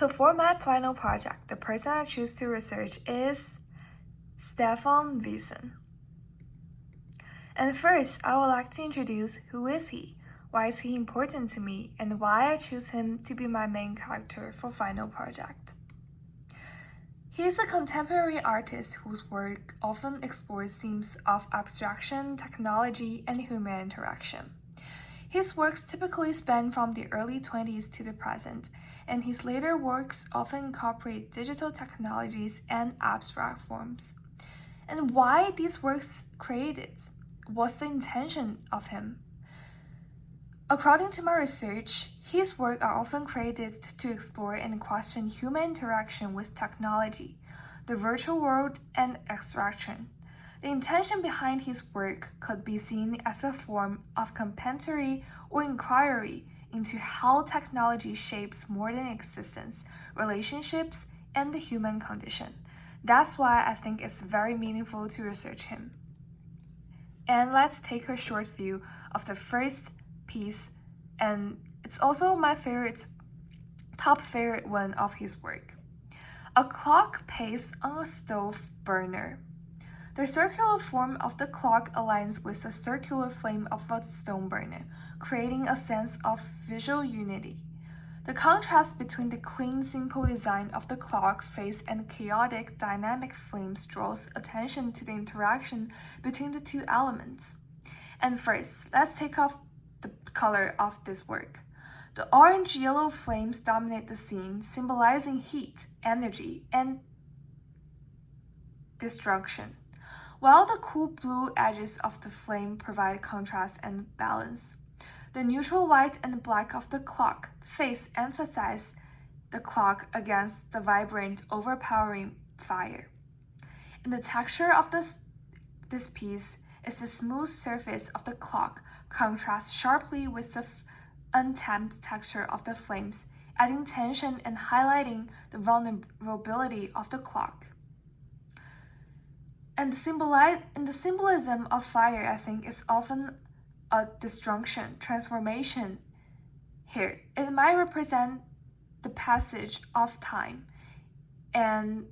So for my final project, the person I choose to research is Stefan Wiesen. And first, I would like to introduce who is he, why is he important to me, and why I choose him to be my main character for final project. He is a contemporary artist whose work often explores themes of abstraction, technology, and human interaction. His works typically span from the early 20s to the present, and his later works often incorporate digital technologies and abstract forms. And why these works created? What's the intention of him? According to my research, his work are often created to explore and question human interaction with technology, the virtual world, and abstraction. The intention behind his work could be seen as a form of commentary or inquiry into how technology shapes modern existence, relationships, and the human condition. That's why I think it's very meaningful to research him. And let's take a short view of the first piece, and it's also my top favorite one of his work. A clock placed on a stove burner. The circular form of the clock aligns with the circular flame of a stone burner, creating a sense of visual unity. The contrast between the clean, simple design of the clock face and chaotic, dynamic flames draws attention to the interaction between the two elements. And first, let's take off the color of this work. The orange-yellow flames dominate the scene, symbolizing heat, energy, and destruction, while the cool blue edges of the flame provide contrast and balance. The neutral white and black of the clock face emphasize the clock against the vibrant, overpowering fire. And the texture of this piece is the smooth surface of the clock contrasts sharply with the untamed texture of the flames, adding tension and highlighting the vulnerability of the clock. And the symbolism of fire, I think, is often a destruction, transformation here. It might represent the passage of time, and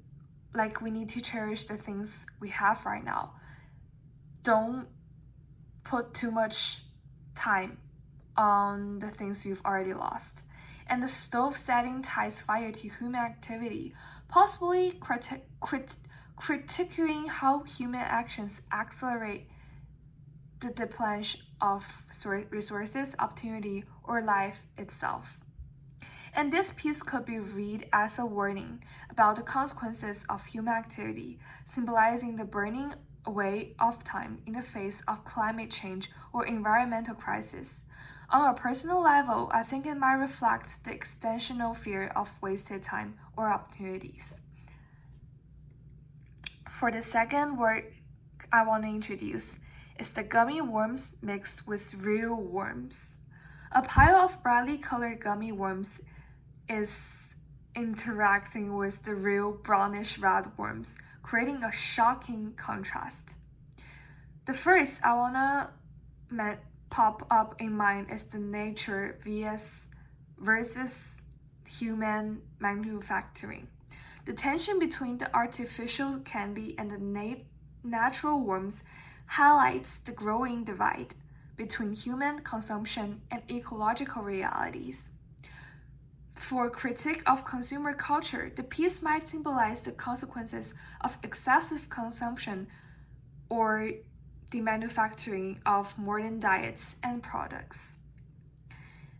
like we need to cherish the things we have right now. Don't put too much time on the things you've already lost. And the stove setting ties fire to human activity, possibly critiquing how human actions accelerate the depletion of resources, opportunity, or life itself. And this piece could be read as a warning about the consequences of human activity, symbolizing the burning away of time in the face of climate change or environmental crisis. On a personal level, I think it might reflect the existential fear of wasted time or opportunities. For the second work I want to introduce is the gummy worms mixed with real worms. A pile of brightly colored gummy worms is interacting with the real brownish red worms, creating a shocking contrast. The first I want to pop up in mind is the nature versus human manufacturing. The tension between the artificial candy and the natural worms highlights the growing divide between human consumption and ecological realities. For a critique of consumer culture, the piece might symbolize the consequences of excessive consumption or the manufacturing of modern diets and products.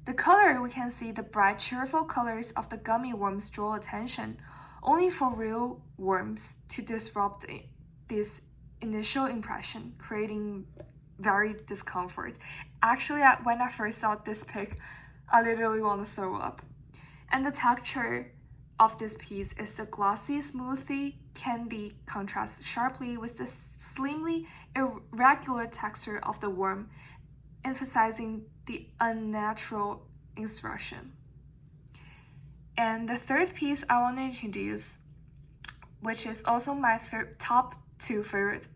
The color, we can see the bright, cheerful colors of the gummy worms draw attention, only for real worms to disrupt this initial impression, creating very discomfort. Actually, when I first saw this pic, I literally want to throw up. And the texture of this piece is the glossy, smoothie candy contrasts sharply with the slimly irregular texture of the worm, emphasizing the unnatural expression. And the third piece I want to introduce, which is also my top two favorite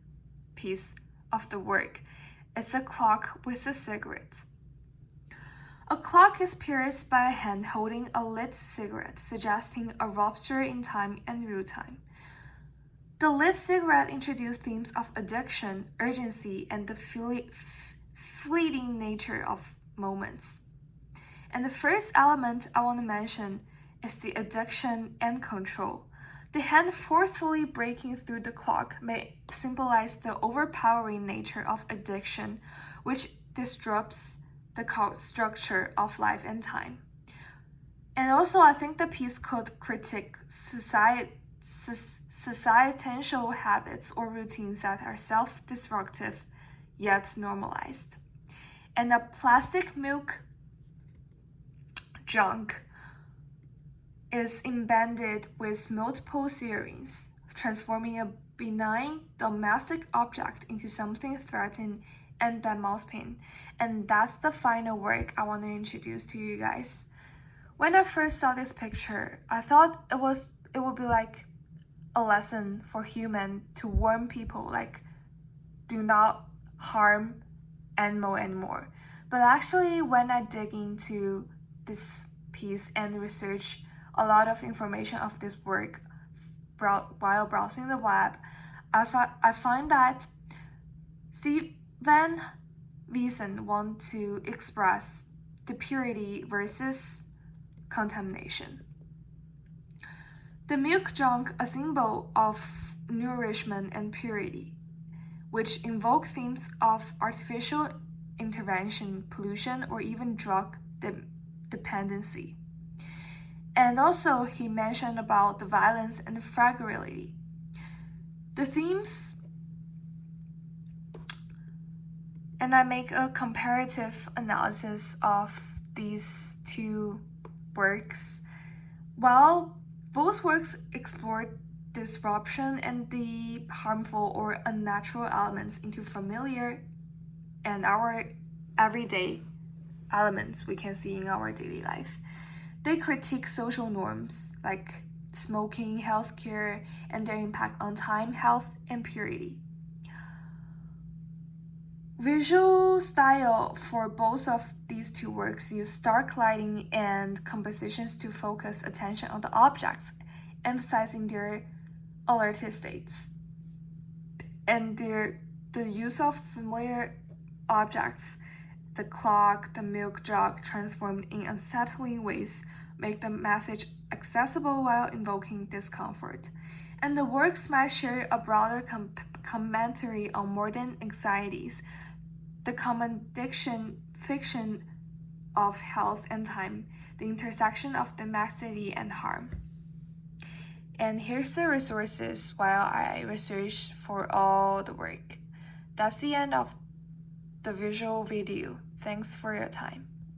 piece of the work, it's a clock with a cigarette. A clock is pierced by a hand holding a lit cigarette, suggesting a rupture in time and real time. The lit cigarette introduced themes of addiction, urgency, and the fleeting nature of moments. And the first element I want to mention is the addiction and control. The hand forcefully breaking through the clock may symbolize the overpowering nature of addiction, which disrupts the structure of life and time. And also, I think the piece could critique societal habits or routines that are self-destructive yet normalized. And the plastic milk jug is embedded with multiple series, transforming a benign domestic object into something threatening and that mouse pain. And that's the final work I want to introduce to you guys. When I first saw this picture, I thought it would be like a lesson for human to warn people, like, do not harm animal anymore. But actually, when I dig into this piece and research a lot of information of this work while browsing the web, I find that Steven Wiesen wants to express the purity versus contamination. The milk jug, a symbol of nourishment and purity, which invoke themes of artificial intervention, pollution, or even drug dependency. And also, he mentioned about the violence and fragility. The themes, and I make a comparative analysis of these two works. While both works explored disruption and the harmful or unnatural elements into familiar and our everyday elements we can see in our daily life. They critique social norms like smoking, healthcare, and their impact on time, health, and purity. Visual style for both of these two works use stark lighting and compositions to focus attention on the objects, emphasizing their alerted states. And the use of familiar objects, the clock, the milk jug, transformed in unsettling ways, make the message accessible while invoking discomfort. And the works might share a broader commentary on modern anxieties, the common fiction of health and time, the intersection of domesticity and harm. And here's the resources while I research for all the work. That's the end of the visual video. Thanks for your time.